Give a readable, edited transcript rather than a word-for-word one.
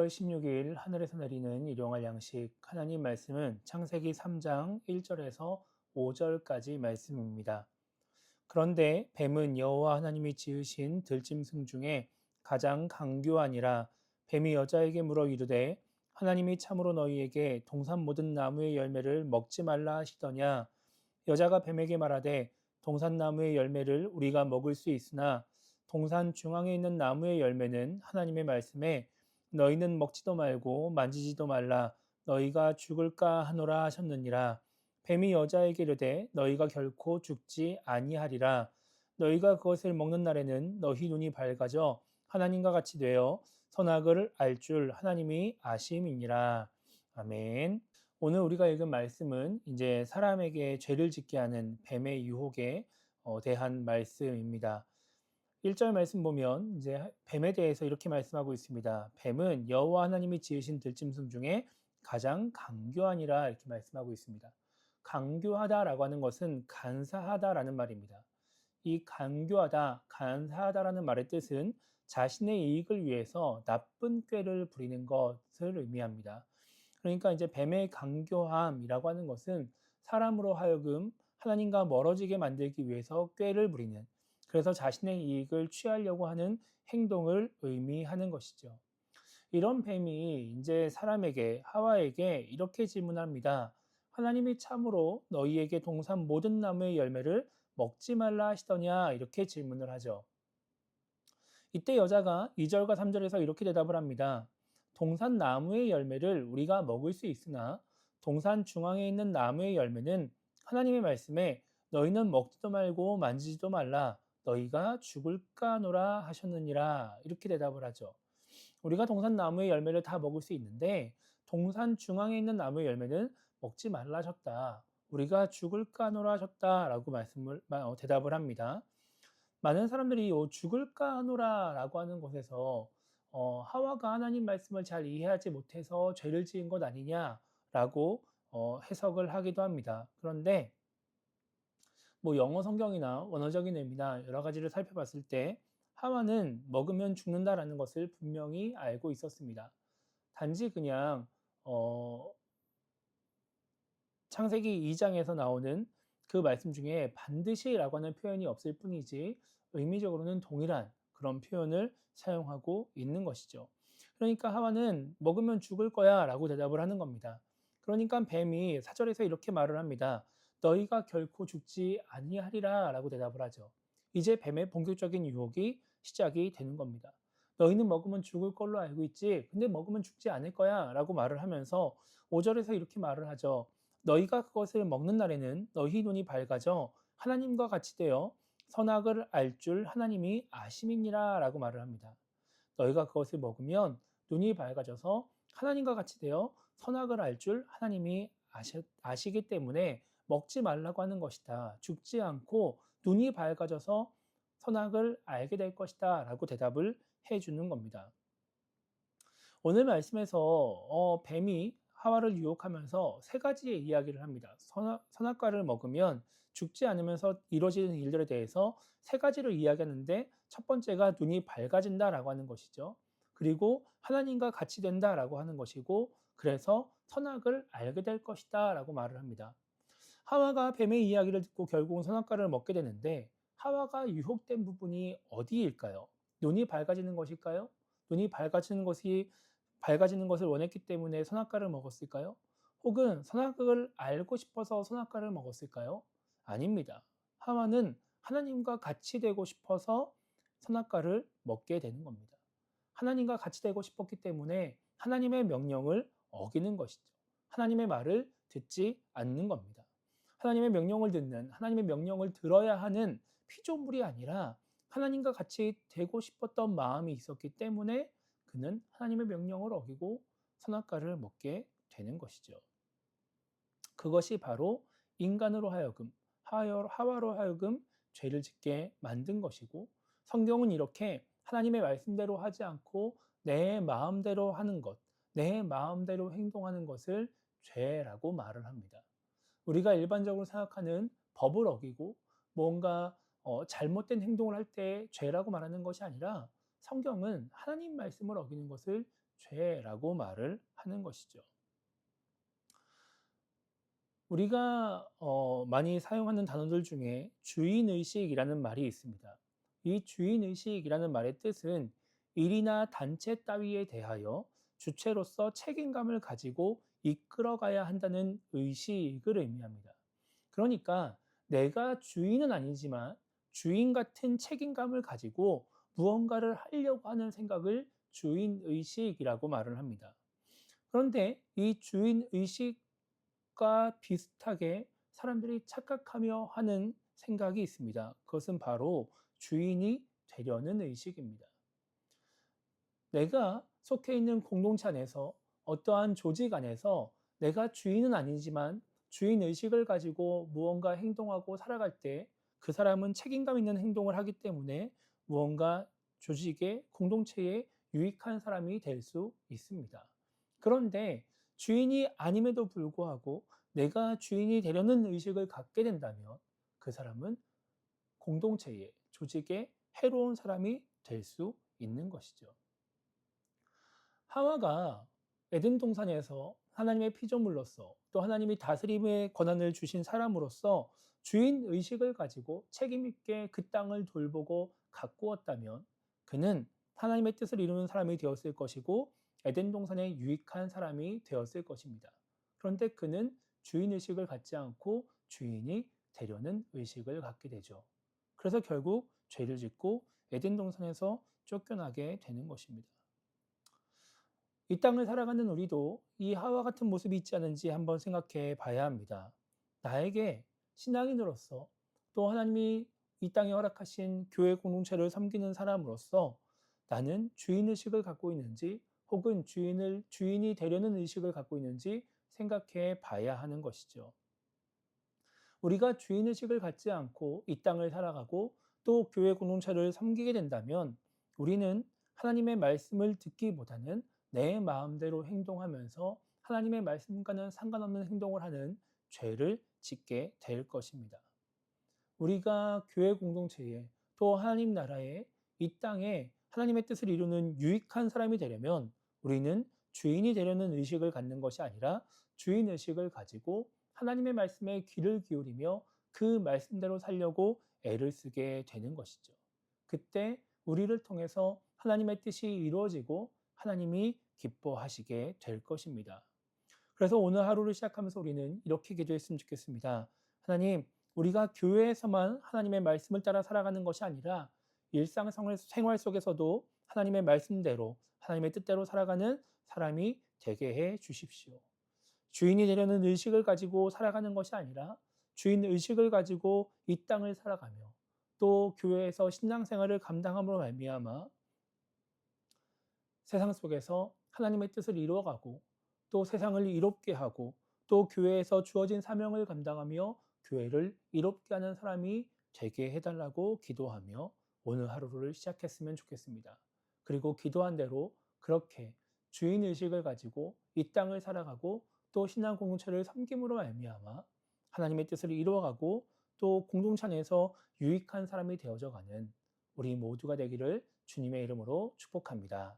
12월 16일 하늘에서 내리는 일용할 양식 하나님 말씀은 창세기 3장 1절에서 5절까지 말씀입니다. 그런데 뱀은 여호와 하나님이 지으신 들짐승 중에 가장 강교하니라. 뱀이 여자에게 물어 이르되 하나님이 참으로 너희에게 동산 모든 나무의 열매를 먹지 말라 하시더냐. 여자가 뱀에게 말하되 동산 나무의 열매를 우리가 먹을 수 있으나 동산 중앙에 있는 나무의 열매는 하나님의 말씀에 너희는 먹지도 말고 만지지도 말라 너희가 죽을까 하노라 하셨느니라. 뱀이 여자에게 이르되 너희가 결코 죽지 아니하리라. 너희가 그것을 먹는 날에는 너희 눈이 밝아져 하나님과 같이 되어 선악을 알 줄 하나님이 아심이니라. 아멘. 오늘 우리가 읽은 말씀은 이제 사람에게 죄를 짓게 하는 뱀의 유혹에 대한 말씀입니다. 1절 말씀 보면 이제 뱀에 대해서 이렇게 말씀하고 있습니다. 뱀은 여호와 하나님이 지으신 들짐승 중에 가장 강교하니라 이렇게 말씀하고 있습니다. 강교하다라고 하는 것은 간사하다라는 말입니다. 이 간교하다, 간사하다라는 말의 뜻은 자신의 이익을 위해서 나쁜 꾀를 부리는 것을 의미합니다. 그러니까 이제 뱀의 강교함이라고 하는 것은 사람으로 하여금 하나님과 멀어지게 만들기 위해서 꾀를 부리는, 그래서 자신의 이익을 취하려고 하는 행동을 의미하는 것이죠. 이런 뱀이 이제 사람에게, 하와에게 이렇게 질문합니다. 하나님이 참으로 너희에게 동산 모든 나무의 열매를 먹지 말라 하시더냐 이렇게 질문을 하죠. 이때 여자가 2절과 3절에서 이렇게 대답을 합니다. 동산 나무의 열매를 우리가 먹을 수 있으나 동산 중앙에 있는 나무의 열매는 하나님의 말씀에 너희는 먹지도 말고 만지지도 말라 너희가 죽을까 하노라 하셨느니라 이렇게 대답을 하죠. 우리가 동산 나무의 열매를 다 먹을 수 있는데 동산 중앙에 있는 나무의 열매는 먹지 말라 하셨다. 우리가 죽을까 하노라 하셨다라고 대답을 합니다. 많은 사람들이 죽을까 하노라라고 하는 것에서 하와가 하나님 말씀을 잘 이해하지 못해서 죄를 지은 것 아니냐라고 해석을 하기도 합니다. 그런데 뭐 영어 성경이나 원어적인 의미나 여러 가지를 살펴봤을 때 하와는 먹으면 죽는다라는 것을 분명히 알고 있었습니다. 단지 그냥 어, 창세기 2장에서 나오는 그 말씀 중에 반드시라고 하는 표현이 없을 뿐이지 의미적으로는 동일한 그런 표현을 사용하고 있는 것이죠. 그러니까 하와는 먹으면 죽을 거야 라고 대답을 하는 겁니다. 그러니까 뱀이 4절에서 이렇게 말을 합니다. 너희가 결코 죽지 아니하리라 라고 대답을 하죠. 이제 뱀의 본격적인 유혹이 시작이 되는 겁니다. 너희는 먹으면 죽을 걸로 알고 있지 근데 먹으면 죽지 않을 거야 라고 말을 하면서 5절에서 이렇게 말을 하죠. 너희가 그것을 먹는 날에는 너희 눈이 밝아져 하나님과 같이 되어 선악을 알 줄 하나님이 아심이니라 라고 말을 합니다. 너희가 그것을 먹으면 눈이 밝아져서 하나님과 같이 되어 선악을 알 줄 하나님이 아시기 때문에 먹지 말라고 하는 것이다. 죽지 않고 눈이 밝아져서 선악을 알게 될 것이다 라고 대답을 해주는 겁니다. 오늘 말씀에서 뱀이 하와를 유혹하면서 세 가지의 이야기를 합니다. 선악과를 먹으면 죽지 않으면서 이루어지는 일들에 대해서 세 가지를 이야기하는데 첫 번째가 눈이 밝아진다라고 하는 것이죠. 그리고 하나님과 같이 된다라고 하는 것이고 그래서 선악을 알게 될 것이다라고 말을 합니다. 하와가 뱀의 이야기를 듣고 결국은 선악과를 먹게 되는데 하와가 유혹된 부분이 어디일까요? 눈이 밝아지는 것일까요? 눈이 밝아지는 것을 원했기 때문에 선악과를 먹었을까요? 혹은 선악을 알고 싶어서 선악과를 먹었을까요? 아닙니다. 하와는 하나님과 같이 되고 싶어서 선악과를 먹게 되는 겁니다. 하나님과 같이 되고 싶었기 때문에 하나님의 명령을 어기는 것이죠. 하나님의 말을 듣지 않는 겁니다. 하나님의 명령을 듣는, 하나님의 명령을 들어야 하는 피조물이 아니라 하나님과 같이 되고 싶었던 마음이 있었기 때문에 그는 하나님의 명령을 어기고 선악과를 먹게 되는 것이죠. 그것이 바로 인간으로 하여금, 하와로 하여금 죄를 짓게 만든 것이고 성경은 이렇게 하나님의 말씀대로 하지 않고 내 마음대로 하는 것, 내 마음대로 행동하는 것을 죄라고 말을 합니다. 우리가 일반적으로 생각하는 법을 어기고 뭔가 잘못된 행동을 할 때 죄라고 말하는 것이 아니라 성경은 하나님 말씀을 어기는 것을 죄라고 말을 하는 것이죠. 우리가 많이 사용하는 단어들 중에 주인의식이라는 말이 있습니다. 이 주인의식이라는 말의 뜻은 일이나 단체 따위에 대하여 주체로서 책임감을 가지고 이끌어가야 한다는 의식을 의미합니다. 그러니까 내가 주인은 아니지만 주인 같은 책임감을 가지고 무언가를 하려고 하는 생각을 주인의식이라고 말을 합니다. 그런데 이 주인의식과 비슷하게 사람들이 착각하며 하는 생각이 있습니다. 그것은 바로 주인이 되려는 의식입니다. 내가 속해 있는 공동체 안에서 어떠한 조직 안에서 내가 주인은 아니지만 주인의식을 가지고 무언가 행동하고 살아갈 때 그 사람은 책임감 있는 행동을 하기 때문에 무언가 조직에, 공동체에 유익한 사람이 될 수 있습니다. 그런데 주인이 아님에도 불구하고 내가 주인이 되려는 의식을 갖게 된다면 그 사람은 공동체에, 조직에 해로운 사람이 될 수 있는 것이죠. 하와가 에덴 동산에서 하나님의 피조물로서 또 하나님이 다스림의 권한을 주신 사람으로서 주인 의식을 가지고 책임 있게 그 땅을 돌보고 가꾸었다면 그는 하나님의 뜻을 이루는 사람이 되었을 것이고 에덴 동산에 유익한 사람이 되었을 것입니다. 그런데 그는 주인 의식을 갖지 않고 주인이 되려는 의식을 갖게 되죠. 그래서 결국 죄를 짓고 에덴 동산에서 쫓겨나게 되는 것입니다. 이 땅을 살아가는 우리도 이 하와 같은 모습이 있지 않은지 한번 생각해 봐야 합니다. 나에게 신앙인으로서 또 하나님이 이 땅에 허락하신 교회 공동체를 섬기는 사람으로서 나는 주인의식을 갖고 있는지 혹은 주인이 되려는 의식을 갖고 있는지 생각해 봐야 하는 것이죠. 우리가 주인의식을 갖지 않고 이 땅을 살아가고 또 교회 공동체를 섬기게 된다면 우리는 하나님의 말씀을 듣기보다는 내 마음대로 행동하면서 하나님의 말씀과는 상관없는 행동을 하는 죄를 짓게 될 것입니다. 우리가 교회 공동체에 또 하나님 나라에 이 땅에 하나님의 뜻을 이루는 유익한 사람이 되려면 우리는 주인이 되려는 의식을 갖는 것이 아니라 주인 의식을 가지고 하나님의 말씀에 귀를 기울이며 그 말씀대로 살려고 애를 쓰게 되는 것이죠. 그때 우리를 통해서 하나님의 뜻이 이루어지고 하나님이 기뻐하시게 될 것입니다. 그래서 오늘 하루를 시작하면서 우리는 이렇게 기도했으면 좋겠습니다. 하나님, 우리가 교회에서만 하나님의 말씀을 따라 살아가는 것이 아니라 일상생활 속에서도 하나님의 말씀대로 하나님의 뜻대로 살아가는 사람이 되게 해 주십시오. 주인이 되려는 의식을 가지고 살아가는 것이 아니라 주인 의식을 가지고 이 땅을 살아가며 또 교회에서 신앙생활을 감당함으로 말미암아 세상 속에서 하나님의 뜻을 이루어가고 또 세상을 이롭게 하고 또 교회에서 주어진 사명을 감당하며 교회를 이롭게 하는 사람이 되게 해달라고 기도하며 오늘 하루를 시작했으면 좋겠습니다. 그리고 기도한 대로 그렇게 주인의식을 가지고 이 땅을 살아가고 또 신앙 공동체를 섬김으로 말미암아 하나님의 뜻을 이루어가고 또 공동체 안에서 유익한 사람이 되어져 가는 우리 모두가 되기를 주님의 이름으로 축복합니다.